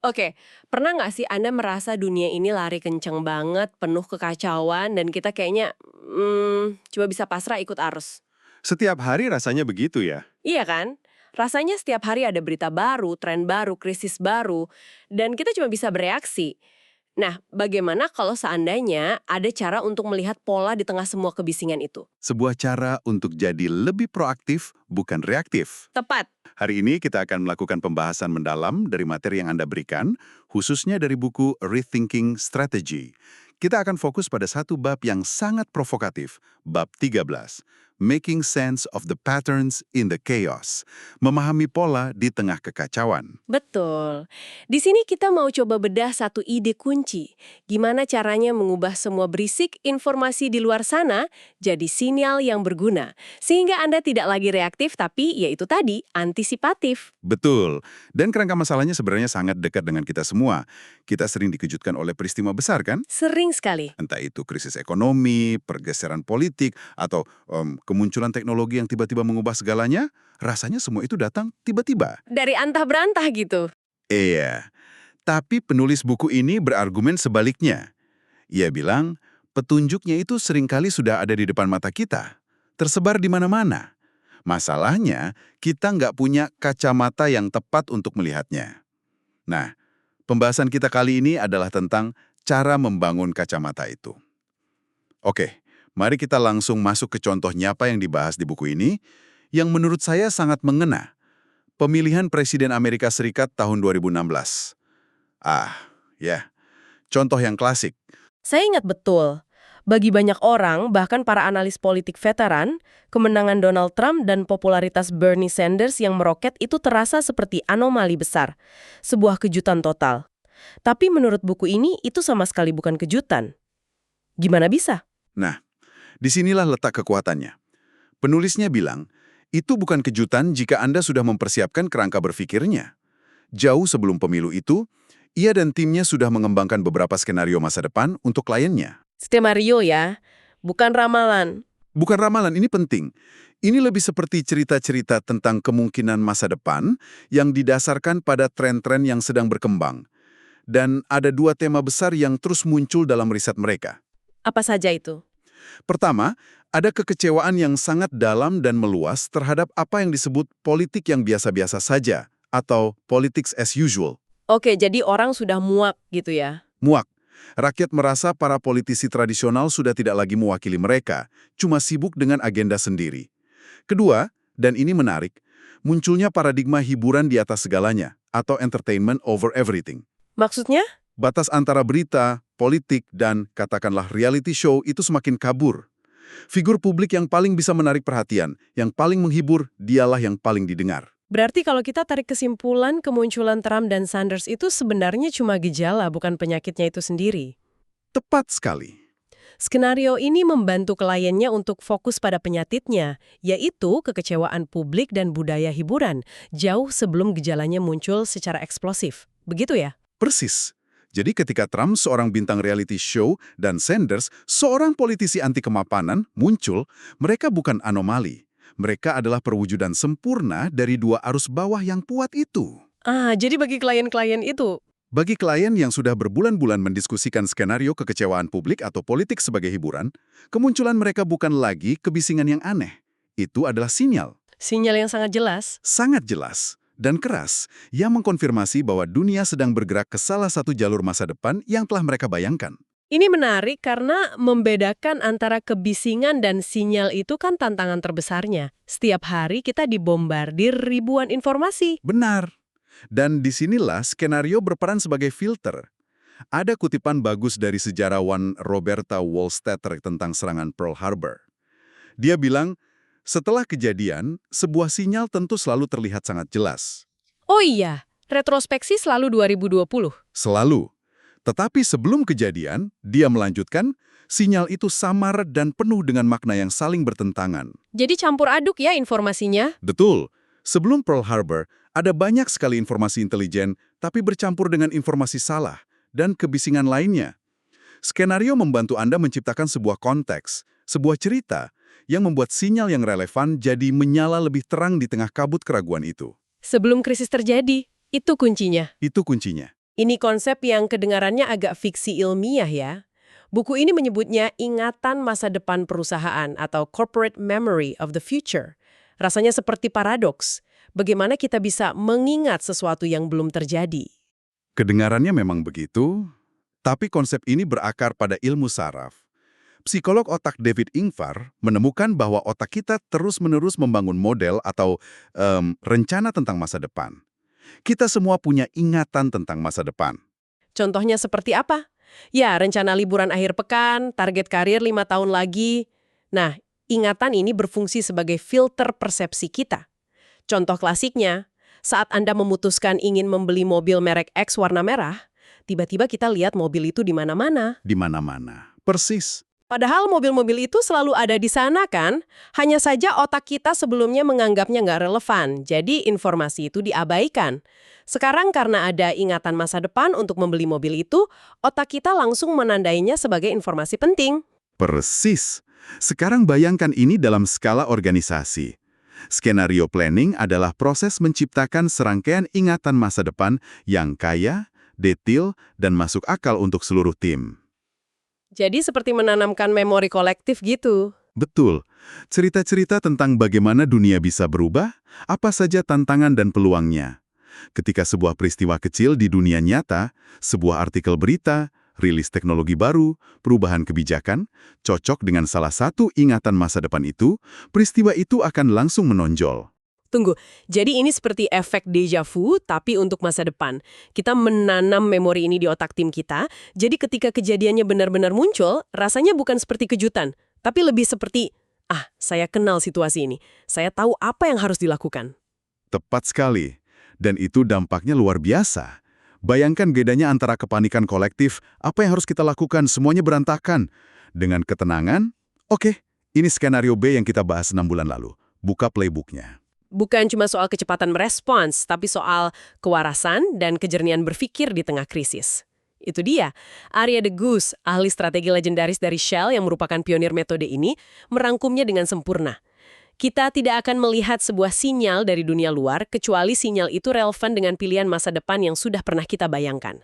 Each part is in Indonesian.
Oke, pernah nggak sih Anda merasa dunia ini lari kenceng banget, penuh kekacauan, dan kita kayaknya cuma bisa pasrah ikut arus? Setiap hari rasanya begitu ya. Iya kan? Rasanya setiap hari ada berita baru, tren baru, krisis baru, dan kita cuma bisa bereaksi. Nah, bagaimana kalau seandainya ada cara untuk melihat pola di tengah semua kebisingan itu? Sebuah cara untuk jadi lebih proaktif, bukan reaktif. Tepat. Hari ini kita akan melakukan pembahasan mendalam dari materi yang Anda berikan, khususnya dari buku Rethinking Strategy. Kita akan fokus pada satu bab yang sangat provokatif, bab 13, Making Sense of the Patterns in the Chaos, memahami pola di tengah kekacauan. Betul. Di sini kita mau coba bedah satu ide kunci. Gimana caranya mengubah semua berisik informasi di luar sana jadi sinyal yang berguna. Sehingga Anda tidak lagi reaktif tapi yaitu tadi, antisipatif. Betul, dan kerangka masalahnya sebenarnya sangat dekat dengan kita semua. Kita sering dikejutkan oleh peristiwa besar kan? Sering sekali. Entah itu krisis ekonomi, pergeseran politik, atau kemunculan teknologi yang tiba-tiba mengubah segalanya, rasanya semua itu datang tiba-tiba. Dari antah berantah gitu. Iya, tapi penulis buku ini berargumen sebaliknya. Ia bilang, petunjuknya itu seringkali sudah ada di depan mata kita, tersebar di mana-mana. Masalahnya, kita nggak punya kacamata yang tepat untuk melihatnya. Nah, pembahasan kita kali ini adalah tentang cara membangun kacamata itu. Oke, mari kita langsung masuk ke contoh nyata yang dibahas di buku ini, yang menurut saya sangat mengena. Pemilihan Presiden Amerika Serikat tahun 2016. Ya, contoh yang klasik. Saya ingat betul. Bagi banyak orang, bahkan para analis politik veteran, kemenangan Donald Trump dan popularitas Bernie Sanders yang meroket itu terasa seperti anomali besar. Sebuah kejutan total. Tapi menurut buku ini, itu sama sekali bukan kejutan. Gimana bisa? Nah, disinilah letak kekuatannya. Penulisnya bilang, itu bukan kejutan jika Anda sudah mempersiapkan kerangka berpikirnya. Jauh sebelum pemilu itu, ia dan timnya sudah mengembangkan beberapa skenario masa depan untuk kliennya. Skenario ya, bukan ramalan. Bukan ramalan, ini penting. Ini lebih seperti cerita-cerita tentang kemungkinan masa depan yang didasarkan pada tren-tren yang sedang berkembang. Dan ada dua tema besar yang terus muncul dalam riset mereka. Apa saja itu? Pertama, ada kekecewaan yang sangat dalam dan meluas terhadap apa yang disebut politik yang biasa-biasa saja, atau politics as usual. Oke, jadi orang sudah muak gitu ya. Muak. Rakyat merasa para politisi tradisional sudah tidak lagi mewakili mereka, cuma sibuk dengan agenda sendiri. Kedua, dan ini menarik, munculnya paradigma hiburan di atas segalanya, atau entertainment over everything. Maksudnya? Batas antara berita, politik, dan katakanlah reality show itu semakin kabur. Figur publik yang paling bisa menarik perhatian, yang paling menghibur, dialah yang paling didengar. Berarti kalau kita tarik kesimpulan kemunculan Trump dan Sanders itu sebenarnya cuma gejala, bukan penyakitnya itu sendiri. Tepat sekali. Skenario ini membantu kliennya untuk fokus pada penyakitnya, yaitu kekecewaan publik dan budaya hiburan, jauh sebelum gejalanya muncul secara eksplosif. Begitu ya? Persis. Jadi ketika Trump seorang bintang reality show dan Sanders seorang politisi anti kemapanan muncul, mereka bukan anomali. Mereka adalah perwujudan sempurna dari dua arus bawah yang kuat itu. Jadi bagi klien-klien itu, Bagi klien yang sudah berbulan-bulan mendiskusikan skenario kekecewaan publik atau politik sebagai hiburan, kemunculan mereka bukan lagi kebisingan yang aneh. Itu adalah sinyal, sinyal yang sangat jelas. sangat jelas dan keras, yang mengkonfirmasi bahwa dunia sedang bergerak ke salah satu jalur masa depan yang telah mereka bayangkan. Ini menarik karena membedakan antara kebisingan dan sinyal itu kan tantangan terbesarnya. Setiap hari kita dibombardir ribuan informasi. Benar. Dan disinilah skenario berperan sebagai filter. Ada kutipan bagus dari sejarawan Roberta Wohlstetter tentang serangan Pearl Harbor. Dia bilang, setelah kejadian, sebuah sinyal tentu selalu terlihat sangat jelas. Oh iya, retrospeksi selalu 2020. Selalu. Tetapi sebelum kejadian, dia melanjutkan, sinyal itu samar dan penuh dengan makna yang saling bertentangan. Jadi campur aduk ya informasinya. Betul. Sebelum Pearl Harbor, ada banyak sekali informasi intelijen, tapi bercampur dengan informasi salah dan kebisingan lainnya. Skenario membantu Anda menciptakan sebuah konteks, sebuah cerita, yang membuat sinyal yang relevan jadi menyala lebih terang di tengah kabut keraguan itu. Sebelum krisis terjadi, itu kuncinya. Itu kuncinya. Ini konsep yang kedengarannya agak fiksi ilmiah ya. Buku ini menyebutnya ingatan masa depan perusahaan atau corporate memory of the future. Rasanya seperti paradoks. Bagaimana kita bisa mengingat sesuatu yang belum terjadi? Kedengarannya memang begitu, tapi konsep ini berakar pada ilmu saraf. Psikolog otak David Ingvar menemukan bahwa otak kita terus-menerus membangun model atau rencana tentang masa depan. Kita semua punya ingatan tentang masa depan. Contohnya seperti apa? Ya, rencana liburan akhir pekan, target karir 5 tahun lagi. Nah, ingatan ini berfungsi sebagai filter persepsi kita. Contoh klasiknya, saat Anda memutuskan ingin membeli mobil merek X warna merah, tiba-tiba kita lihat mobil itu di mana-mana. Di mana-mana. Persis. Padahal mobil-mobil itu selalu ada di sana kan? Hanya saja otak kita sebelumnya menganggapnya nggak relevan, jadi informasi itu diabaikan. Sekarang karena ada ingatan masa depan untuk membeli mobil itu, otak kita langsung menandainya sebagai informasi penting. Persis. Sekarang bayangkan ini dalam skala organisasi. Skenario planning adalah proses menciptakan serangkaian ingatan masa depan yang kaya, detail, dan masuk akal untuk seluruh tim. Jadi seperti menanamkan memori kolektif gitu. Betul. Cerita-cerita tentang bagaimana dunia bisa berubah, apa saja tantangan dan peluangnya. Ketika sebuah peristiwa kecil di dunia nyata, sebuah artikel berita, rilis teknologi baru, perubahan kebijakan, cocok dengan salah satu ingatan masa depan itu, peristiwa itu akan langsung menonjol. Tunggu, jadi ini seperti efek déjà vu, tapi untuk masa depan. Kita menanam memori ini di otak tim kita, jadi ketika kejadiannya benar-benar muncul, rasanya bukan seperti kejutan, tapi lebih seperti, saya kenal situasi ini, saya tahu apa yang harus dilakukan. Tepat sekali. Dan itu dampaknya luar biasa. Bayangkan bedanya antara kepanikan kolektif, apa yang harus kita lakukan, semuanya berantakan. Dengan ketenangan, oke, ini skenario B yang kita bahas 6 bulan lalu. Buka playbooknya. Bukan cuma soal kecepatan merespons, tapi soal kewarasan dan kejernihan berpikir di tengah krisis. Itu dia, Aria de Geus, ahli strategi legendaris dari Shell yang merupakan pionir metode ini, merangkumnya dengan sempurna. Kita tidak akan melihat sebuah sinyal dari dunia luar, kecuali sinyal itu relevan dengan pilihan masa depan yang sudah pernah kita bayangkan.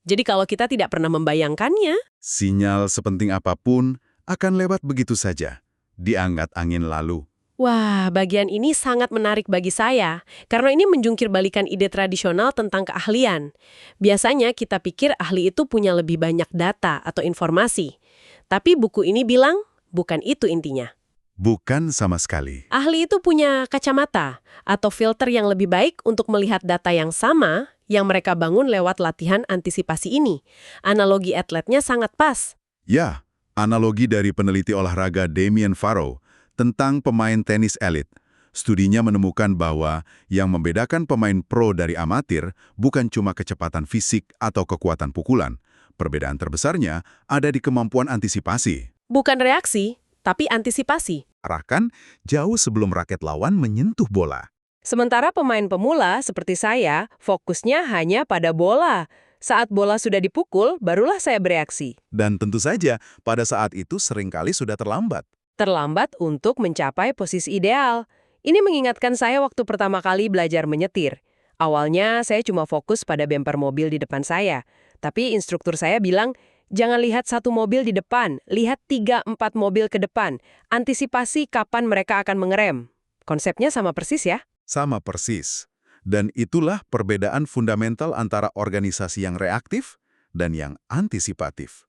Jadi kalau kita tidak pernah membayangkannya, Sinyal sepenting apapun akan lewat begitu saja. Diangkat angin lalu. wah, bagian ini sangat menarik bagi saya, karena ini menjungkir balikan ide tradisional tentang keahlian. Biasanya kita pikir ahli itu punya lebih banyak data atau informasi. Tapi buku ini bilang, bukan itu intinya. Bukan sama sekali. Ahli itu punya kacamata atau filter yang lebih baik untuk melihat data yang sama yang mereka bangun lewat latihan antisipasi ini. Analogi atletnya sangat pas. Ya, analogi dari peneliti olahraga Damien Farrow tentang pemain tenis elit. Studinya menemukan bahwa yang membedakan pemain pro dari amatir bukan cuma kecepatan fisik atau kekuatan pukulan. Perbedaan terbesarnya ada di kemampuan antisipasi. Bukan reaksi, tapi antisipasi. Arahkan jauh sebelum raket lawan menyentuh bola. Sementara pemain pemula seperti saya, fokusnya hanya pada bola. Saat bola sudah dipukul, barulah saya bereaksi. Dan tentu saja, pada saat itu seringkali sudah terlambat. Terlambat untuk mencapai posisi ideal. Ini mengingatkan saya waktu pertama kali belajar menyetir. Awalnya saya cuma fokus pada bemper mobil di depan saya. Tapi instruktur saya bilang, jangan lihat satu mobil di depan, lihat 3-4 mobil ke depan. Antisipasi kapan mereka akan mengerem. Konsepnya sama persis ya? Sama persis. Dan itulah perbedaan fundamental antara organisasi yang reaktif dan yang antisipatif.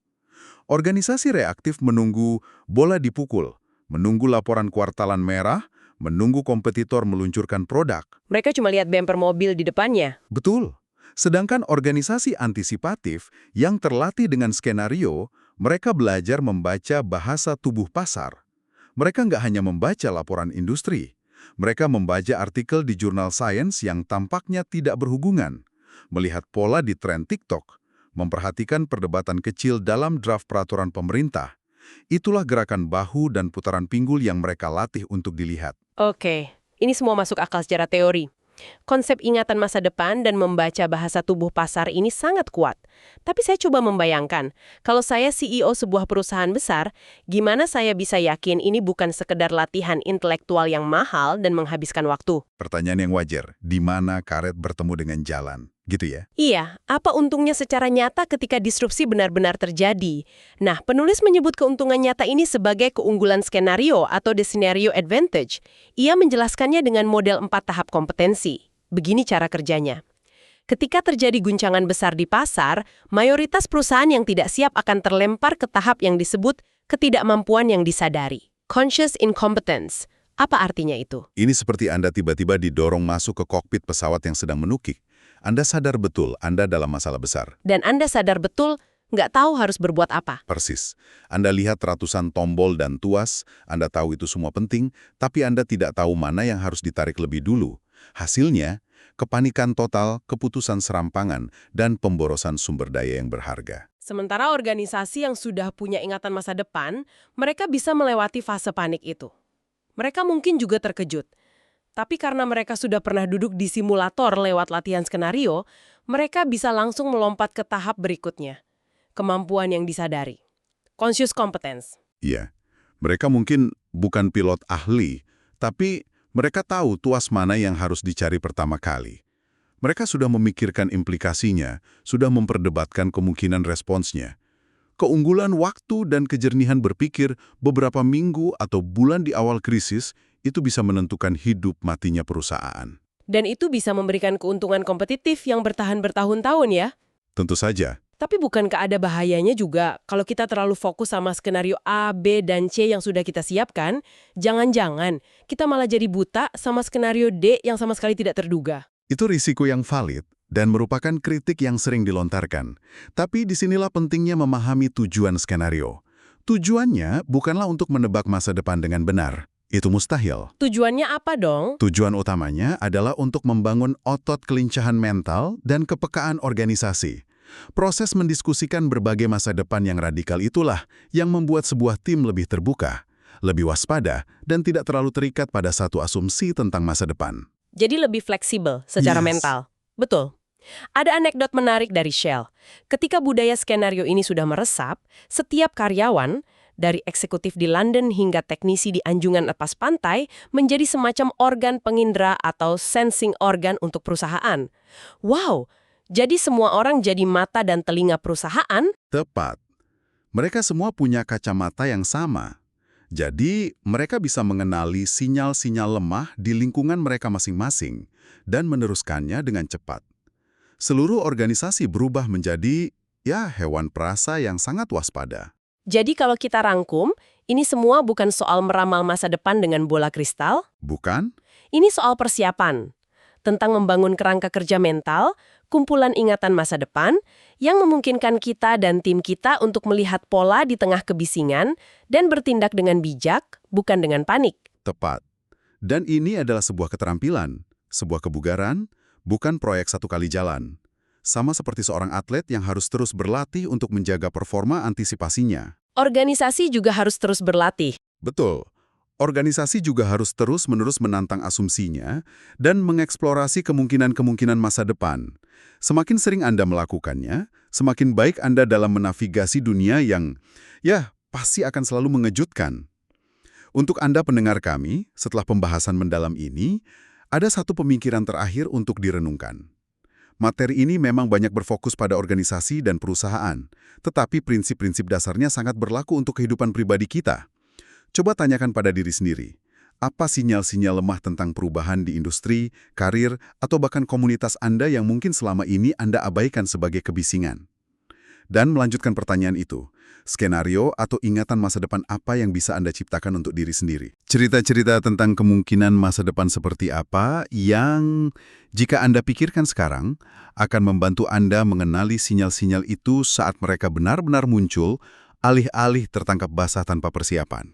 Organisasi reaktif menunggu bola dipukul, menunggu laporan kuartalan merah, menunggu kompetitor meluncurkan produk. Mereka cuma lihat bemper mobil di depannya. Betul. Sedangkan organisasi antisipatif yang terlatih dengan skenario, mereka belajar membaca bahasa tubuh pasar. Mereka nggak hanya membaca laporan industri. Mereka membaca artikel di jurnal sains yang tampaknya tidak berhubungan, melihat pola di tren TikTok, memperhatikan perdebatan kecil dalam draft peraturan pemerintah. Itulah gerakan bahu dan putaran pinggul yang mereka latih untuk dilihat. Oke, ini semua masuk akal secara teori. Konsep ingatan masa depan dan membaca bahasa tubuh pasar ini sangat kuat. Tapi saya coba membayangkan, kalau saya CEO sebuah perusahaan besar, gimana saya bisa yakin ini bukan sekedar latihan intelektual yang mahal dan menghabiskan waktu? Pertanyaan yang wajar, di mana karet bertemu dengan jalan? gitu ya? Iya, apa untungnya secara nyata ketika disrupsi benar-benar terjadi? Nah, penulis menyebut keuntungan nyata ini sebagai keunggulan skenario atau the scenario advantage. Ia menjelaskannya dengan model 4 tahap kompetensi. Begini cara kerjanya. Ketika terjadi guncangan besar di pasar, mayoritas perusahaan yang tidak siap akan terlempar ke tahap yang disebut ketidakmampuan yang disadari. Conscious incompetence. Apa artinya itu? Ini seperti Anda tiba-tiba didorong masuk ke kokpit pesawat yang sedang menukik. Anda sadar betul Anda dalam masalah besar. Dan Anda sadar betul nggak tahu harus berbuat apa. Persis. Anda lihat ratusan tombol dan tuas, Anda tahu itu semua penting, tapi Anda tidak tahu mana yang harus ditarik lebih dulu. Hasilnya, kepanikan total, keputusan serampangan, dan pemborosan sumber daya yang berharga. Sementara organisasi yang sudah punya ingatan masa depan, mereka bisa melewati fase panik itu. Mereka mungkin juga terkejut. Tapi karena mereka sudah pernah duduk di simulator lewat latihan skenario, mereka bisa langsung melompat ke tahap berikutnya. Kemampuan yang disadari. Conscious competence. Iya, mereka mungkin bukan pilot ahli, tapi mereka tahu tuas mana yang harus dicari pertama kali. Mereka sudah memikirkan implikasinya, sudah memperdebatkan kemungkinan responsnya. Keunggulan waktu dan kejernihan berpikir beberapa minggu atau bulan di awal krisis itu bisa menentukan hidup matinya perusahaan. Dan itu bisa memberikan keuntungan kompetitif yang bertahan bertahun-tahun ya. Tentu saja. Tapi bukankah ada bahayanya juga kalau kita terlalu fokus sama skenario A, B, dan C yang sudah kita siapkan? Jangan-jangan kita malah jadi buta sama skenario D yang sama sekali tidak terduga. Itu risiko yang valid dan merupakan kritik yang sering dilontarkan. Tapi disinilah pentingnya memahami tujuan skenario. Tujuannya bukanlah untuk menebak masa depan dengan benar. Itu mustahil. Tujuannya apa dong? Tujuan utamanya adalah untuk membangun otot kelincahan mental dan kepekaan organisasi. Proses mendiskusikan berbagai masa depan yang radikal itulah yang membuat sebuah tim lebih terbuka, lebih waspada, dan tidak terlalu terikat pada satu asumsi tentang masa depan. Jadi lebih fleksibel secara Yes. mental. Betul. Ada anekdot menarik dari Shell. Ketika budaya skenario ini sudah meresap, setiap karyawan, dari eksekutif di London hingga teknisi di anjungan lepas pantai, menjadi semacam organ pengindra atau sensing organ untuk perusahaan. Wow, jadi semua orang jadi mata dan telinga perusahaan? Tepat. Mereka semua punya kacamata yang sama. Jadi, mereka bisa mengenali sinyal-sinyal lemah di lingkungan mereka masing-masing dan meneruskannya dengan cepat. Seluruh organisasi berubah menjadi, hewan perasa yang sangat waspada. Jadi kalau kita rangkum, ini semua bukan soal meramal masa depan dengan bola kristal. Bukan? Ini soal persiapan. Tentang membangun kerangka kerja mental, kumpulan ingatan masa depan, yang memungkinkan kita dan tim kita untuk melihat pola di tengah kebisingan dan bertindak dengan bijak, bukan dengan panik. Tepat. Dan ini adalah sebuah keterampilan, sebuah kebugaran, bukan proyek satu kali jalan. Sama seperti seorang atlet yang harus terus berlatih untuk menjaga performa antisipasinya. Organisasi juga harus terus berlatih. Betul. Organisasi juga harus terus-menerus menantang asumsinya dan mengeksplorasi kemungkinan-kemungkinan masa depan. Semakin sering Anda melakukannya, semakin baik Anda dalam menavigasi dunia yang, pasti akan selalu mengejutkan. Untuk Anda pendengar kami, setelah pembahasan mendalam ini, ada satu pemikiran terakhir untuk direnungkan. Materi ini memang banyak berfokus pada organisasi dan perusahaan, tetapi prinsip-prinsip dasarnya sangat berlaku untuk kehidupan pribadi kita. Coba tanyakan pada diri sendiri, apa sinyal-sinyal lemah tentang perubahan di industri, karir, atau bahkan komunitas Anda yang mungkin selama ini Anda abaikan sebagai kebisingan? Dan melanjutkan pertanyaan itu, skenario atau ingatan masa depan apa yang bisa Anda ciptakan untuk diri sendiri? Cerita-cerita tentang kemungkinan masa depan seperti apa yang, jika Anda pikirkan sekarang, akan membantu Anda mengenali sinyal-sinyal itu saat mereka benar-benar muncul, alih-alih tertangkap basah tanpa persiapan.